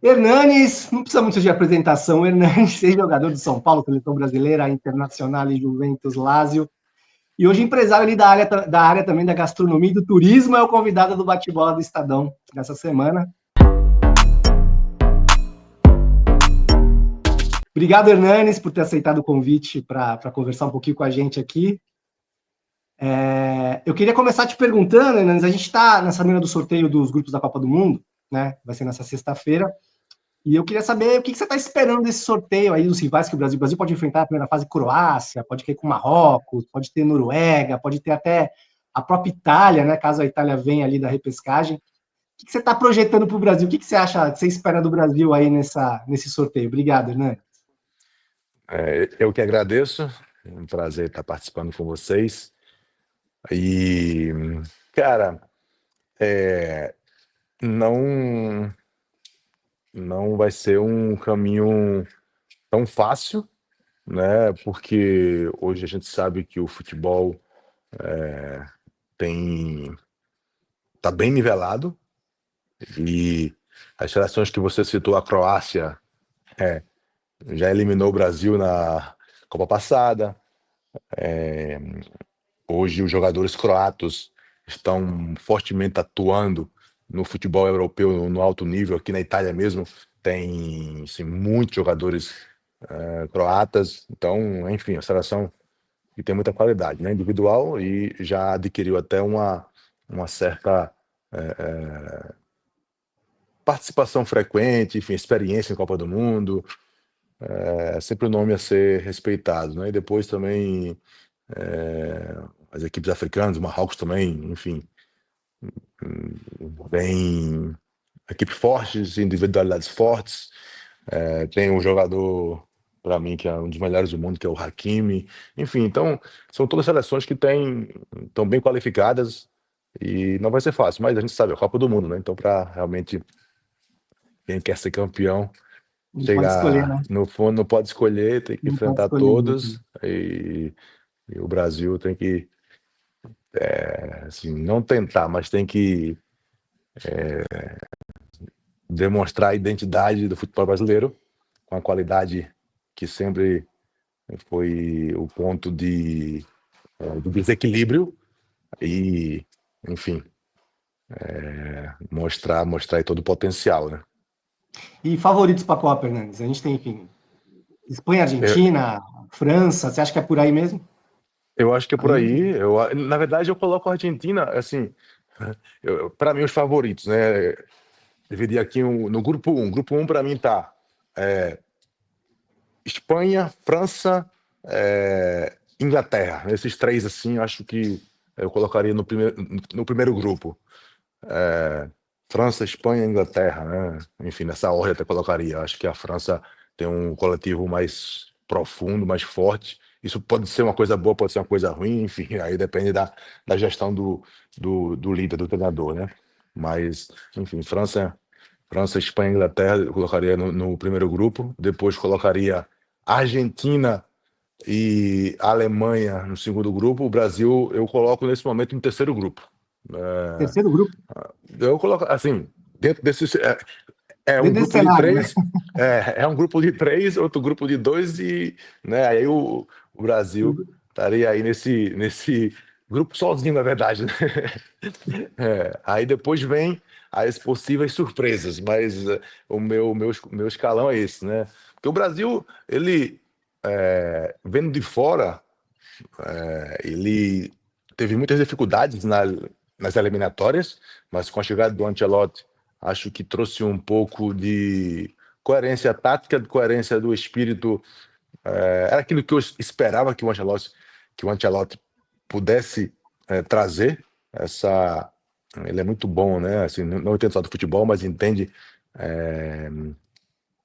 Hernanes, não precisa muito de apresentação. Hernanes, ex-jogador do São Paulo, seleção brasileira, Internacional e Juventus, Lazio. E hoje empresário ali da área também da gastronomia e do turismo, é o convidado do bate-bola do Estadão nessa semana. Obrigado, Hernanes, por ter aceitado o convite para conversar um pouquinho com a gente aqui. Eu queria começar te perguntando, Hernanes, a gente está na semana do sorteio dos grupos da Copa do Mundo, né? Vai ser nessa sexta-feira. E eu queria saber o que você está esperando desse sorteio aí dos rivais que o Brasil pode enfrentar na primeira fase Croácia, pode cair com Marrocos, pode ter Noruega, pode ter até a própria Itália, né? Caso a Itália venha ali da repescagem. O que você está projetando para o Brasil? O que você acha, que você espera do Brasil aí nesse sorteio? Obrigado, Hernan. Eu que agradeço, é um prazer estar participando com vocês. E, cara, não vai ser um caminho tão fácil, né? Porque hoje a gente sabe que o futebol tá bem nivelado e as seleções que você citou, a Croácia, já eliminou o Brasil na Copa passada. Hoje os jogadores croatas estão fortemente atuando no futebol europeu no alto nível. Aqui na Itália mesmo tem assim, muitos jogadores croatas. Então, enfim, a seleção que tem muita qualidade, né, individual, e já adquiriu até uma certa participação frequente, enfim, experiência em Copa do Mundo. É sempre um nome a ser respeitado, né? E depois também as equipes africanas, o Marrocos também, enfim, bem equipes fortes, individualidades fortes. Tem um jogador, para mim, que é um dos melhores do mundo, que é o Hakimi. Enfim, então, são todas seleções que estão bem qualificadas e não vai ser fácil, mas a gente sabe, é a Copa do Mundo, né? Então, para realmente quem quer ser campeão, Não pode escolher, chegar né? no fundo, não pode escolher, tem que Não pode enfrentar escolher muito. todos e o Brasil tem que, assim, não tentar, mas tem que demonstrar a identidade do futebol brasileiro com a qualidade que sempre foi o ponto do desequilíbrio e, enfim, mostrar aí todo o potencial, né? E favoritos para a Copa, Hernandes? A gente tem, enfim, Espanha, Eu, Argentina, França. Você acha que é por aí mesmo? eu acho que é por Ainda? aí. Na verdade, eu coloco a Argentina, assim, para mim, os favoritos, né? Dividir aqui no grupo 1. Grupo 1 para mim tá Espanha, França, Inglaterra. Esses três, assim, acho que eu colocaria no primeiro grupo. França, Espanha, Inglaterra, né? Enfim, nessa ordem eu até colocaria. Acho que a França tem um coletivo mais profundo, mais forte. Isso pode ser uma coisa boa, pode ser uma coisa ruim, enfim, aí depende da gestão do líder, do treinador, né? Mas, enfim, França, Espanha e Inglaterra eu colocaria no primeiro grupo. Depois colocaria Argentina e Alemanha no segundo grupo. O Brasil eu coloco nesse momento no terceiro grupo. Terceiro grupo? Eu coloco assim, dentro desses. É um Dentro desse grupo de cenário, né? três, é um grupo de três, outro grupo de dois, e né, aí o Brasil estaria aí nesse grupo sozinho, na verdade, né? Aí depois vem as possíveis surpresas, mas o meu escalão é esse, né? Porque o Brasil, ele, vendo de fora, ele teve muitas dificuldades nas eliminatórias, mas com a chegada do Ancelotti, acho que trouxe um pouco de coerência tática, de coerência do espírito. Era aquilo que eu esperava que o Ancelotti pudesse trazer. Ele é muito bom, né? Assim, não entende só do futebol, mas entende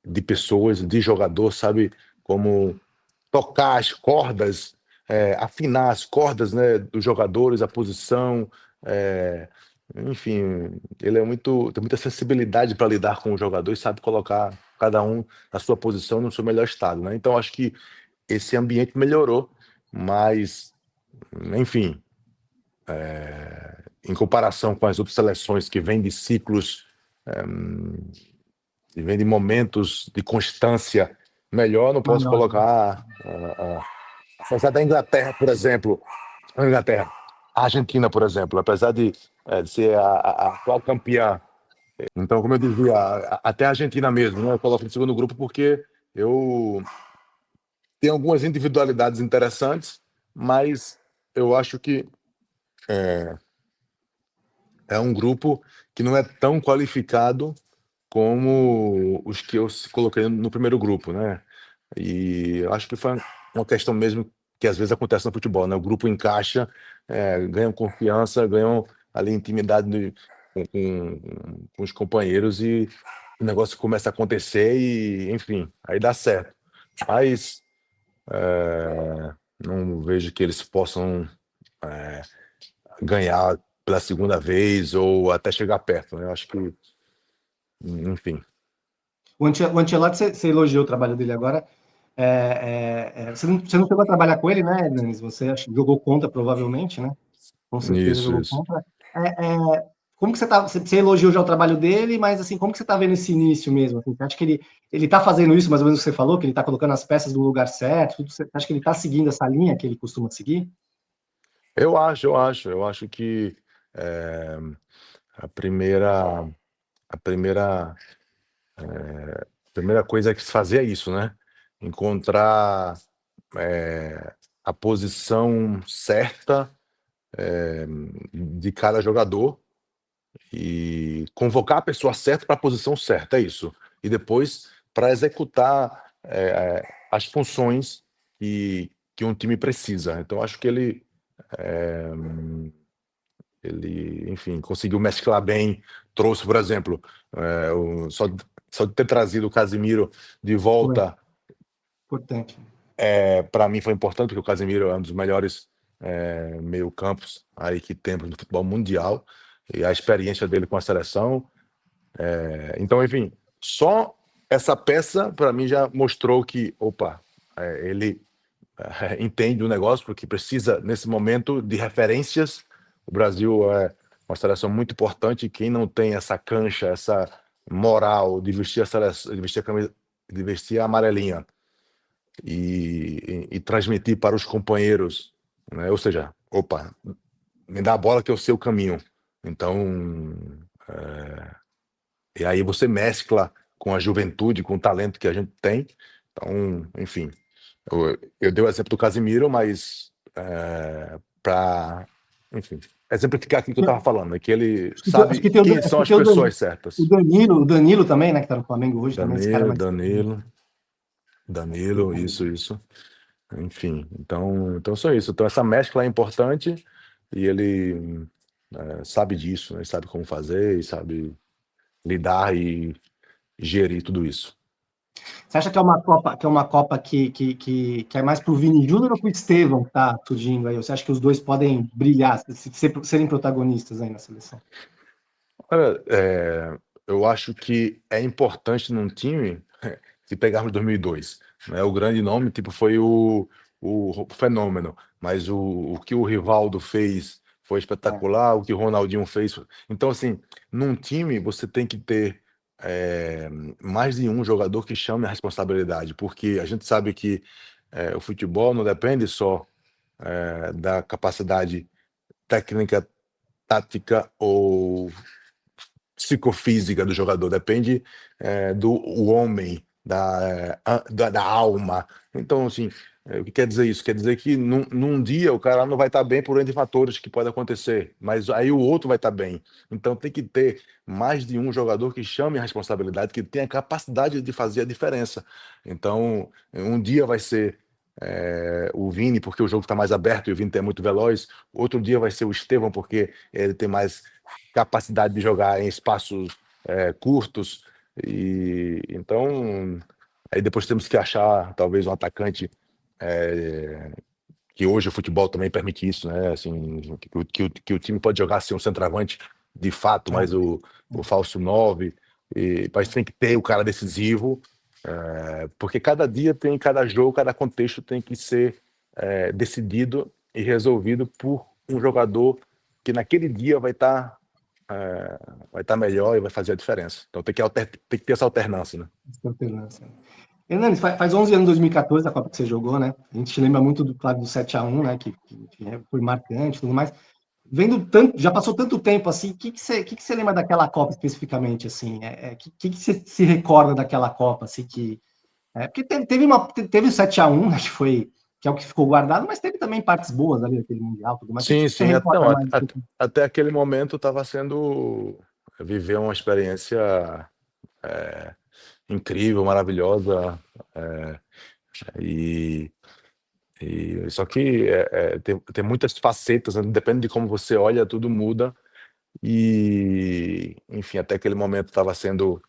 de pessoas, de jogador, sabe como tocar as cordas, afinar as cordas, né, dos jogadores, a posição, enfim, ele tem muita sensibilidade para lidar com os jogadores, sabe colocar cada um na sua posição, no seu melhor estado, né? Então acho que esse ambiente melhorou, mas, enfim, em comparação com as outras seleções que vêm de ciclos e vem de momentos de constância melhor, não posso Maior, né? colocar apesar da Inglaterra, por exemplo, a Inglaterra, a Argentina, por exemplo, apesar de ser a atual campeã. Então, como eu dizia, até a Argentina mesmo, né, eu coloco no segundo grupo porque eu tenho algumas individualidades interessantes, mas eu acho que é um grupo que não é tão qualificado como os que eu coloquei no primeiro grupo, né? E eu acho que foi uma questão mesmo que às vezes acontece no futebol, né? O grupo encaixa, ganham confiança, ganham ali intimidade com os companheiros e o negócio começa a acontecer e, enfim, aí dá certo. Mas não vejo que eles possam ganhar pela segunda vez ou até chegar perto, né? Eu acho que, enfim, O Ancelotti, você elogiou o trabalho dele agora. Você não chegou a trabalhar com ele, né, Denis? Você jogou contra, provavelmente, né? Com certeza isso, jogou isso. contra. Como que você tá? Você elogiou já o trabalho dele, mas assim, como que você tá vendo esse início mesmo? Assim, você acha que ele tá fazendo isso, mais ou menos o que você falou, que ele tá colocando as peças no lugar certo? Você acha que ele tá seguindo essa linha que ele costuma seguir? Eu acho que é, a primeira, a primeira, a primeira coisa que se fazer é isso, né? Encontrar a posição certa de cada jogador e convocar a pessoa certa para a posição certa, é isso. E depois para executar as funções que um time precisa. Então acho que enfim, conseguiu mesclar bem, trouxe, por exemplo, só de ter trazido o Casemiro de Foi volta, importante. para mim foi importante, porque o Casemiro é um dos melhores meio-campos aí que temos no futebol mundial, e a experiência dele com a seleção. Então, enfim, só essa peça, para mim, já mostrou que, opa, ele entende o negócio, porque precisa, nesse momento, de referências. O Brasil é uma seleção muito importante, e quem não tem essa cancha, essa moral de vestir a seleção, de vestir a camisa, de vestir a amarelinha e transmitir para os companheiros, né? Ou seja, opa, me dá a bola que eu sei o caminho. Então, e aí você mescla com a juventude, com o talento que a gente tem. Então, enfim, eu dei o exemplo do Casimiro, mas para, enfim, exemplificar aquilo que eu estava falando, é que ele Acho sabe que tem quem acho são que as tem pessoas O certas. Danilo também, né, que tá no Flamengo hoje também, esse cara Danilo, mais. Danilo, isso. Enfim, então só isso. Então essa mescla é importante e ele sabe disso, né? Sabe como fazer e sabe lidar e gerir tudo isso. Você acha que é uma Copa que é mais pro Vini Júnior ou pro Estevão que tá surgindo aí? Ou você acha que os dois podem brilhar, serem protagonistas aí na seleção? Olha, eu acho que é importante num time, se pegarmos 2002, né, o grande nome tipo, foi o Fenômeno, mas o que o Rivaldo fez foi É, espetacular, o que o Ronaldinho fez. Então, assim, num time você tem que ter mais de um jogador que chame a responsabilidade, porque a gente sabe que o futebol não depende só da capacidade técnica, tática ou psicofísica do jogador, depende do o homem, da alma. Então, assim, o que quer dizer isso? Quer dizer que num dia o cara não vai estar bem por N fatores que podem acontecer, mas aí o outro vai estar bem. Então tem que ter mais de um jogador que chame a responsabilidade, que tenha a capacidade de fazer a diferença. Então, um dia vai ser o Vini, porque o jogo está mais aberto e o Vini é muito veloz. Outro dia vai ser o Estevão, porque ele tem mais capacidade de jogar em espaços curtos. E então, aí depois temos que achar talvez um atacante que hoje o futebol também permite isso, né? Assim, que o time pode jogar sem um centroavante de fato, mas o falso 9, mas tem que ter o cara decisivo, porque cada dia tem, cada jogo, cada contexto tem que ser decidido e resolvido por um jogador que naquele dia vai estar vai estar melhor e vai fazer a diferença. Então tem que ter essa alternância, né? Hernandes, faz 11 anos, 2014, a Copa que você jogou, né? A gente lembra muito, claro, do 7-1, né? Que foi marcante e tudo mais. Vendo tanto, já passou tanto tempo assim, o que você lembra daquela Copa especificamente, assim? Que você se recorda daquela Copa, assim, porque teve o 7-1, né, que é o que ficou guardado, mas teve também partes boas ali daquele Mundial, tudo mais. O que Sim, você sim. recorda Não, mais? até aquele momento estava sendo viver uma experiência é, incrível, maravilhosa. é, e, só que tem muitas facetas, né? Depende de como você olha, tudo muda. E, enfim, até aquele momento estava sendo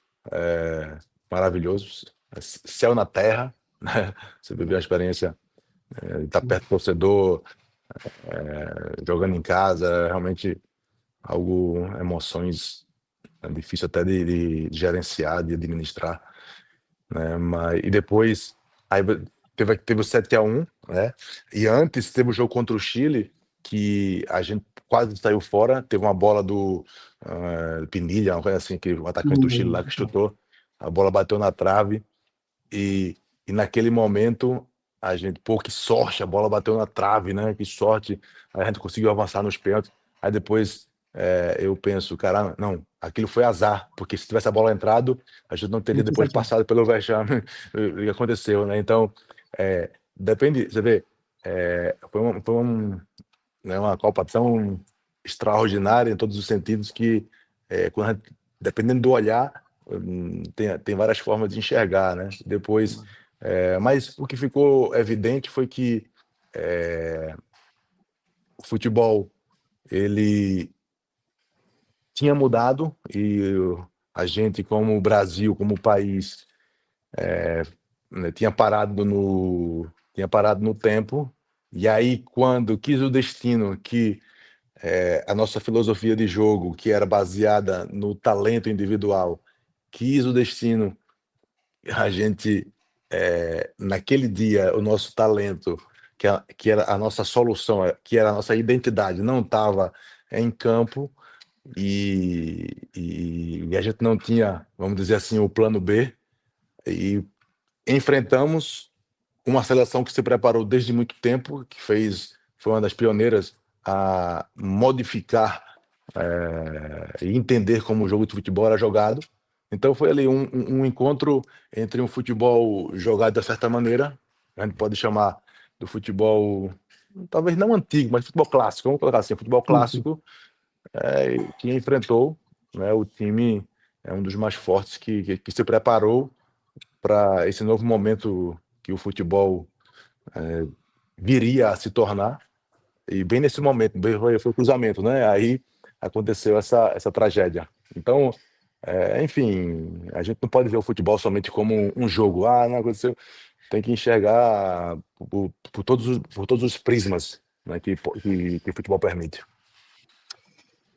maravilhoso, céu na terra, né? Você viveu a experiência de estar perto do torcedor, jogando em casa, realmente algo, emoções difícil até de gerenciar, de administrar, né? E depois aí teve o 7-1, né? E antes teve o jogo contra o Chile, que a gente quase saiu fora. Teve uma bola do Pinilha, uma coisa assim, que o atacante do Chile lá que chutou, a bola bateu na trave e, naquele momento a gente, pô, que sorte, a bola bateu na trave, né? Que sorte, a gente conseguiu avançar nos pênaltis. Aí depois eu penso, cara, não, aquilo foi azar, porque se tivesse a bola entrado, a gente não teria depois passado pelo vexame que aconteceu, né? Então, depende, você vê, né, uma Copa tão extraordinária em todos os sentidos que, dependendo do olhar, tem várias formas de enxergar, né? Depois, mas o que ficou evidente foi que o futebol ele tinha mudado e a gente, como Brasil, como país, né, tinha parado no tempo. E aí, quando quis o destino que a nossa filosofia de jogo, que era baseada no talento individual, quis o destino, a gente, naquele dia, o nosso talento, que era a nossa solução, que era a nossa identidade, não estava em campo e a gente não tinha, vamos dizer assim, o plano B, e enfrentamos uma seleção que se preparou desde muito tempo, foi uma das pioneiras a modificar e entender como o jogo de futebol era jogado. Então foi ali um encontro entre um futebol jogado de certa maneira, a gente pode chamar do futebol, talvez não antigo, mas futebol clássico, vamos colocar assim, futebol clássico, que enfrentou, né, o time, um dos mais fortes que se preparou para esse novo momento que o futebol viria a se tornar. E bem nesse momento, foi o cruzamento, né? Aí aconteceu essa tragédia. Então, enfim, a gente não pode ver o futebol somente como um jogo. Ah, não aconteceu. Tem que enxergar por todos os prismas, né, que o futebol permite.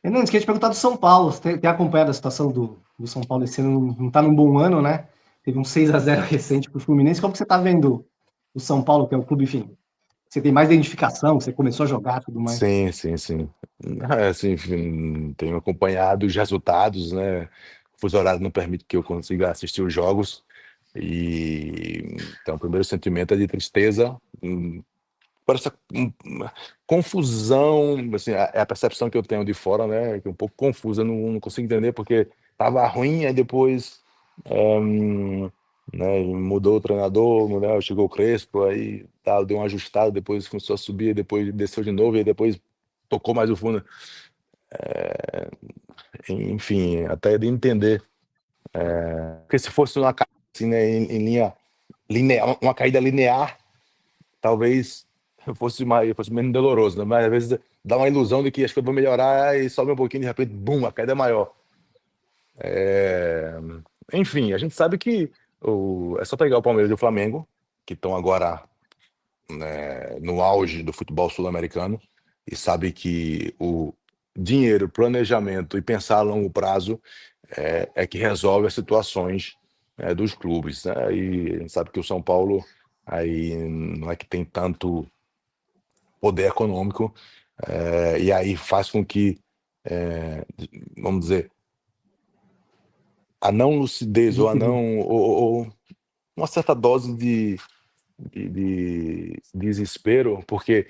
Hernandes, queria te perguntar do São Paulo. Você tem acompanhado a situação do São Paulo esse ano? Não está num bom ano, né? Teve um 6-0 recente para o Fluminense. Como que você está vendo o São Paulo, que é o clube, enfim, você tem mais identificação, você começou a jogar e tudo mais? Sim, sim, sim. Assim, enfim, tenho acompanhado os resultados, né? O fuso horário não permite que eu consiga assistir os jogos. Então, o primeiro sentimento é de tristeza, por essa uma confusão, assim, é a percepção que eu tenho de fora, né? Que é um pouco confusa, não consigo entender porque estava ruim, aí depois, né, mudou o treinador, né, chegou o Crespo, aí tá, deu uma ajustada, depois começou a subir, depois desceu de novo, e depois tocou mais o fundo. Enfim, até de entender. Porque se fosse uma caída assim, né, em linha linear, uma caída linear, talvez fosse menos doloroso, né? Mas às vezes dá uma ilusão de que as coisas vão melhorar e sobe um pouquinho, de repente, bum, a queda é maior. É, Enfim, a gente sabe que é só pegar o Palmeiras e o Flamengo, que estão agora, né, no auge do futebol sul-americano, e sabe que o dinheiro, planejamento e pensar a longo prazo é que resolve as situações dos clubes, né? E a gente sabe que o São Paulo aí não é que tem tanto poder econômico, e aí faz com que vamos dizer, a não lucidez ou a Rígido. não, ou uma certa dose de desespero, porque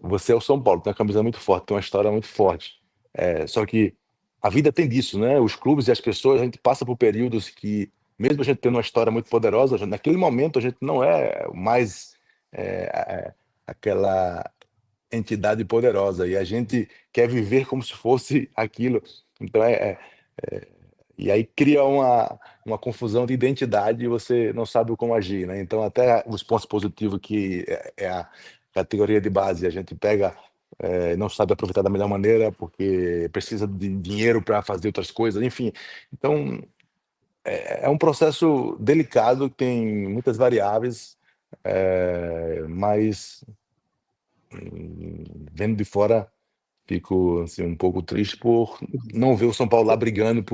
você é o São Paulo, tem uma camisa muito forte, tem uma história muito forte. Só que a vida tem disso, né? Os clubes e as pessoas, a gente passa por períodos que, mesmo a gente tendo uma história muito poderosa, naquele momento a gente não é mais aquela entidade poderosa e a gente quer viver como se fosse aquilo. Então e aí cria uma confusão de identidade e você não sabe como agir, né? Então, até os pontos positivos, que é a categoria de base, a gente pega, não sabe aproveitar da melhor maneira porque precisa de dinheiro para fazer outras coisas, enfim. Então, é um processo delicado, tem muitas variáveis, mas vendo de fora, fico assim, um pouco triste por não ver o São Paulo lá brigando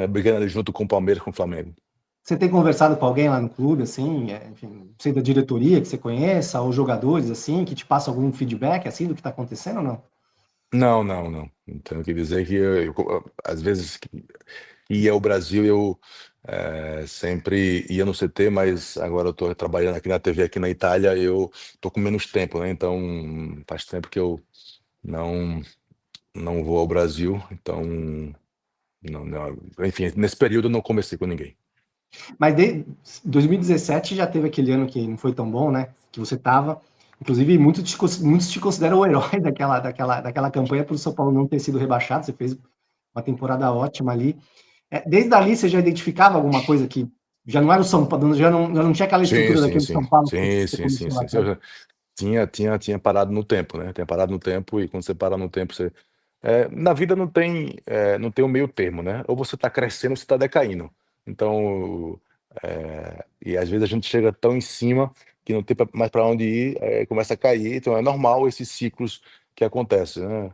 brigando junto com o Palmeiras, com o Flamengo. Você tem conversado com alguém lá no clube, assim, enfim, sei da diretoria que você conheça, ou jogadores, assim, que te passam algum feedback, assim, do que está acontecendo ou não? Não, não, não. Tenho que dizer que às vezes que ia ao Brasil, eu sempre ia no CT, mas agora eu estou trabalhando aqui na TV, aqui na Itália, eu estou com menos tempo, né? Então faz tempo que eu não, não vou ao Brasil, então enfim, nesse período eu não conversei com ninguém. Mas de 2017 já teve aquele ano que não foi tão bom, né? Que você tava. Inclusive, muitos te consideram o herói daquela campanha para o São Paulo não ter sido rebaixado. Você fez uma temporada ótima ali. Desde ali você já identificava alguma coisa que já não era o São Paulo, já não tinha aquela Sim, estrutura sim, daquele sim. São Paulo que Sim, você sim, sim, começou lá sim. atrás. Tinha parado no tempo, né? Tinha parado no tempo e quando você para no tempo, na vida não tem um meio termo, né? Ou você está crescendo ou você está decaindo. Então, e às vezes a gente chega tão em cima que não tem mais para onde ir, começa a cair. Então é normal esses ciclos que acontecem, né?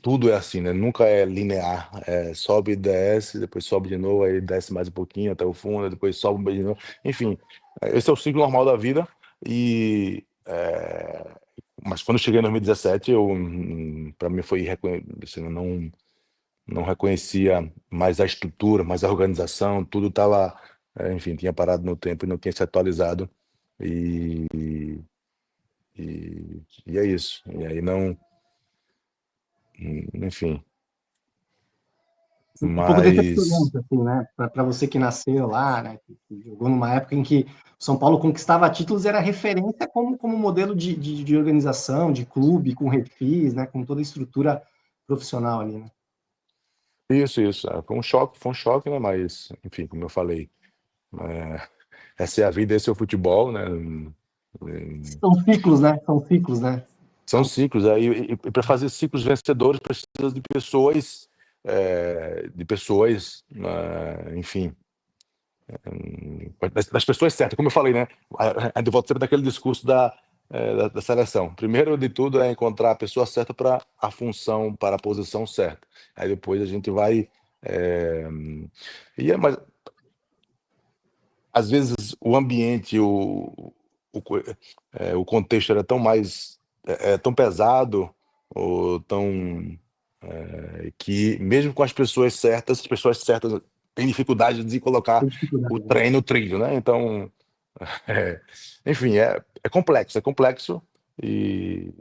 Tudo é assim, né? Nunca é linear. Sobe e desce, depois sobe de novo, aí desce mais um pouquinho até o fundo, depois sobe de novo. Enfim, esse é o ciclo normal da vida. E mas quando eu cheguei em 2017, para mim foi assim, eu não reconhecia mais a estrutura, mais a organização, tudo estava, enfim, tinha parado no tempo e não tinha se atualizado. E, e é isso. E aí não, enfim, Um pouco mas decepcionante, assim, né? Para você que nasceu lá, né? Que jogou numa época em que o São Paulo conquistava títulos, era referência como modelo de organização, de clube, com refis, né? Com toda a estrutura profissional ali, né? isso. Foi um choque, né? Mas, enfim, como eu falei, essa é a vida, esse é o futebol, né? São ciclos, né? São ciclos, né? São ciclos, e para fazer ciclos vencedores precisa de pessoas, enfim, das pessoas certas, como eu falei, né? Ainda volto sempre daquele discurso da seleção. Primeiro de tudo é encontrar a pessoa certa para a função, para a posição certa. Aí depois a gente vai. É, mas às vezes o ambiente, o contexto era tão tão pesado, ou tão que mesmo com as pessoas certas têm dificuldade de colocar Tem o dificuldade, né? trem no trilho, né? Então, enfim, é complexo e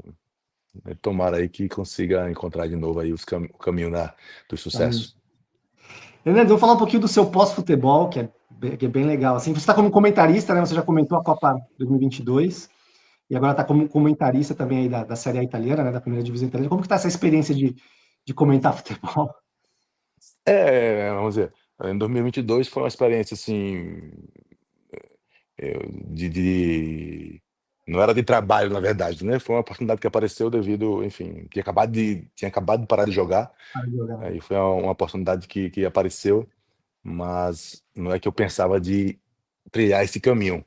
tomara aí que consiga encontrar de novo aí o caminho do Caminho. sucesso. Fernando, vamos falar um pouquinho do seu pós-futebol, que é bem legal. Assim, você está como comentarista, né? Você já comentou a Copa 2022 e agora está como comentarista também aí da Série A italiana, né? Da primeira divisão italiana. Como que está essa experiência de comentar futebol? Vamos dizer, em 2022 foi uma experiência assim, não era de trabalho, na verdade, né? Foi uma oportunidade que apareceu devido, enfim, tinha acabado de parar de jogar, Para jogar? aí foi uma oportunidade que apareceu, mas não é que eu pensava de trilhar esse caminho.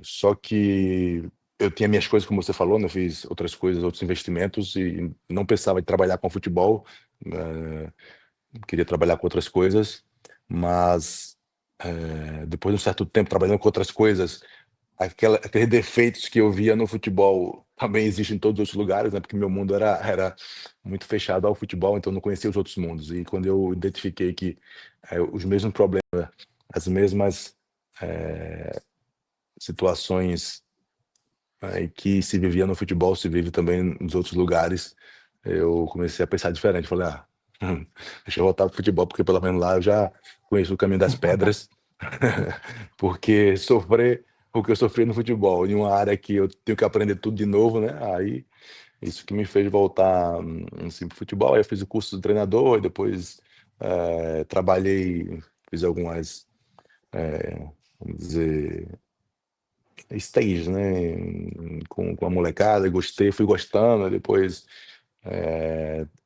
Só que eu tinha minhas coisas, como você falou, né? Eu fiz outras coisas, outros investimentos e não pensava em trabalhar com futebol. eh, Queria trabalhar com outras coisas, mas depois de um certo tempo trabalhando com outras coisas, aqueles defeitos que eu via no futebol também existe em todos os outros lugares, né? Porque meu mundo era muito fechado ao futebol, então eu não conhecia os outros mundos. E quando eu identifiquei que os mesmos problemas, as mesmas situações que se vivia no futebol, se vive também nos outros lugares, eu comecei a pensar diferente. Falei, deixa eu voltar pro futebol, porque pelo menos lá eu já conheço o caminho das pedras. Porque sofrer o que eu sofri no futebol, em uma área que eu tenho que aprender tudo de novo, né? Aí isso que me fez voltar assim, pro futebol. Aí eu fiz o curso de treinador, e depois trabalhei, fiz algumas, vamos dizer, stage, né? Com a molecada, gostei, fui gostando, depois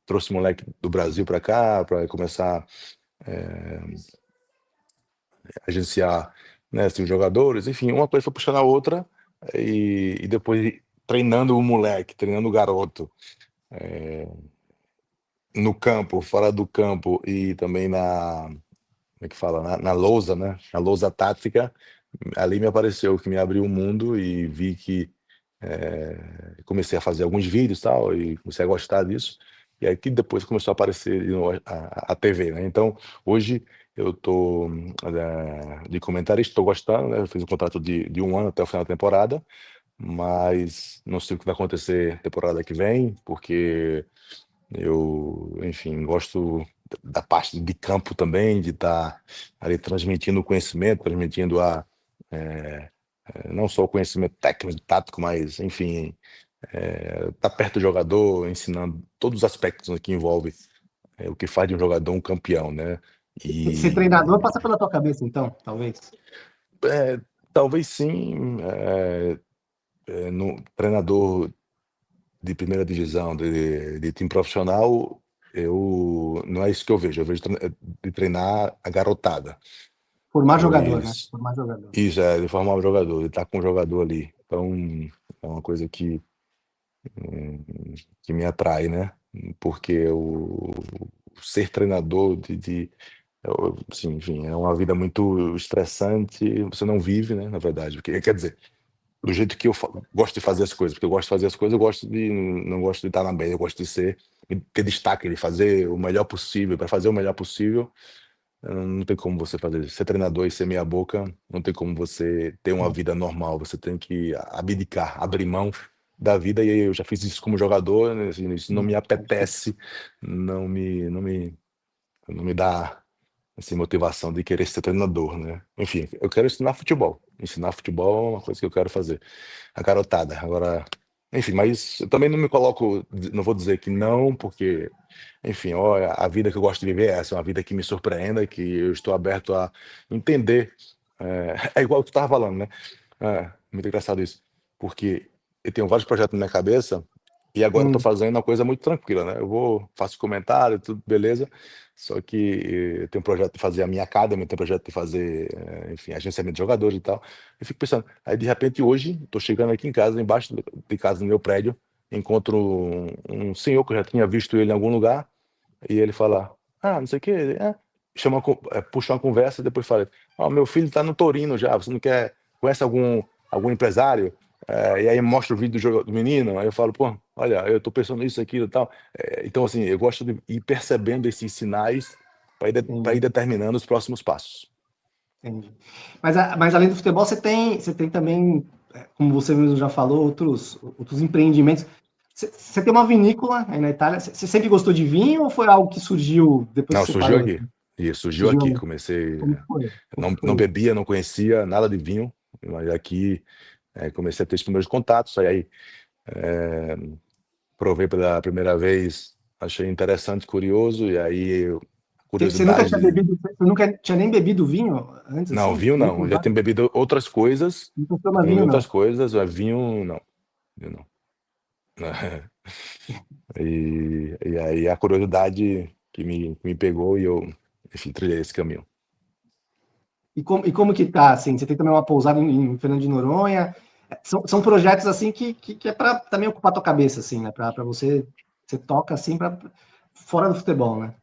trouxe o moleque do Brasil para cá para começar a agenciar, né, assim, os jogadores, enfim, uma coisa foi puxando a outra e depois treinando o moleque, treinando o garoto no campo, fora do campo e também como é que fala, na lousa, né? Na lousa tática, ali me apareceu que me abriu o mundo e vi que comecei a fazer alguns vídeos e tal, e comecei a gostar disso. E aí que depois começou a aparecer de novo a TV, né? Então, hoje eu tô de comentarista, estou gostando, né? Eu fiz um contrato de 1 ano até o final da temporada, mas não sei o que vai acontecer temporada que vem, porque eu, enfim, gosto da parte de campo também, de estar ali transmitindo o conhecimento, transmitindo não só o conhecimento técnico, tático, mas, enfim, tá perto do jogador, ensinando todos os aspectos que envolve o que faz de um jogador um campeão, né? Ser E treinador passa pela tua cabeça, então, talvez. talvez sim, no treinador de primeira divisão, de time profissional, eu não é isso que eu vejo. Eu vejo de treinar a garotada, Formar com jogador, né? eles. Formar jogador. Isso é de formar um jogador, de estar com o jogador ali. Então, é uma coisa que me atrai, né? Porque o ser treinador assim, enfim, é uma vida muito estressante, você não vive, né, na verdade. Quer dizer, do jeito que eu gosto de fazer as coisas, porque eu gosto de fazer as coisas, não gosto de estar na média, eu gosto de ter destaque, de fazer o melhor possível. Para fazer o melhor possível, não tem como você fazer, ser treinador e ser meia boca, não tem como você ter uma vida normal, você tem que abdicar, abrir mão da vida, e aí eu já fiz isso como jogador, né, assim, isso não me apetece, não me dá assim, motivação de querer ser treinador, né? Enfim, eu quero ensinar futebol. Ensinar futebol é uma coisa que eu quero fazer. A garotada. Agora, enfim, mas eu também não me coloco, não vou dizer que não, porque, enfim, ó, a vida que eu gosto de viver é essa, é uma vida que me surpreenda, que eu estou aberto a entender. É igual tu estava falando, né? Muito engraçado isso. Porque eu tenho vários projetos na minha cabeça e agora eu tô Hum, fazendo uma coisa muito tranquila, né? Eu faço comentário, tudo beleza. Só que eu tenho um projeto de fazer a minha academy, tenho um projeto de fazer, enfim, agenciamento de jogadores e tal. Eu fico pensando, aí de repente hoje, tô chegando aqui em casa, embaixo de casa, no meu prédio, encontro um senhor que eu já tinha visto ele em algum lugar, e ele fala, não sei o quê, puxa uma conversa, e depois fala, meu filho tá no Torino já, você não quer, conhece algum empresário? E aí mostra o vídeo do menino, aí eu falo, pô, olha, eu tô pensando nisso, aquilo e tal. Então, assim, eu gosto de ir percebendo esses sinais para ir entendi, determinando os próximos passos. entendi. Mas além do futebol, você tem também, como você mesmo já falou, outros empreendimentos. Você tem uma vinícola aí na Itália. Você sempre gostou de vinho ou foi algo que surgiu depois que Não, você surgiu parou? aqui. Isso, surgiu aqui. Surgiu. Comecei, Como que foi? Como não, que não foi? bebia, não conhecia nada de vinho, mas aqui comecei a ter os primeiros contatos, aí provei pela primeira vez, achei interessante, curioso, e aí Você nunca tinha curiosidade. bebido, você nunca tinha nem bebido vinho antes, Não, assim? vinho Nem não. Já provado? tenho bebido outras coisas, Nunca toma vinho, não. mas vinho não. Vinho não. E aí a curiosidade que me pegou e eu, enfim, trilhei esse caminho. E como que tá, assim? Você tem também uma pousada em Fernando de Noronha. São projetos, assim, que é para também ocupar a tua cabeça, assim, né? Para você toca, assim, fora do futebol, né?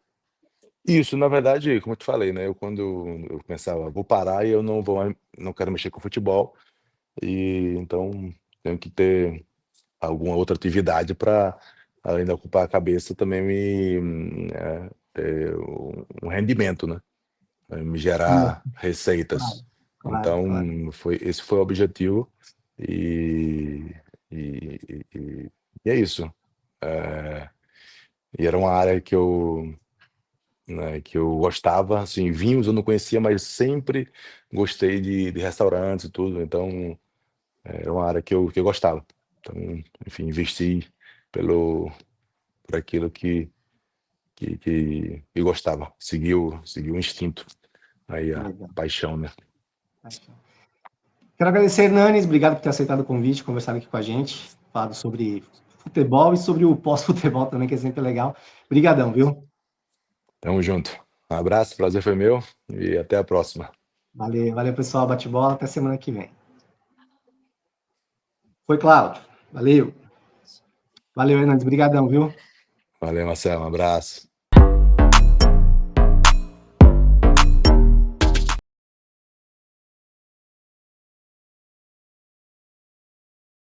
Isso, na verdade, como eu te falei, né? Quando eu pensava, vou parar e eu não quero mexer com futebol, e então tenho que ter. alguma outra atividade para, além de ocupar a cabeça, também ter um rendimento, né? Me Sim, gerar receitas. claro, claro, Então, claro. esse foi o objetivo e, e, e- e- e é isso. É, e era uma área que eu gostava, assim, vinhos eu não conhecia, mas sempre gostei de restaurantes e tudo, então era uma área que eu gostava. Então, enfim, investi por aquilo que gostava, seguiu o instinto, aí a Legal. paixão, né? Quero agradecer, Hernanes, obrigado por ter aceitado o convite, conversar aqui com a gente, falado sobre futebol e sobre o pós-futebol também, que é sempre legal. Obrigadão, viu? Tamo junto. Um abraço, prazer foi meu e até a próxima. Valeu, valeu, pessoal. Bate-bola, até semana que vem. Foi, Cláudio. Valeu. Valeu, Hernandes. Obrigadão, viu? Valeu, Marcelo, um abraço.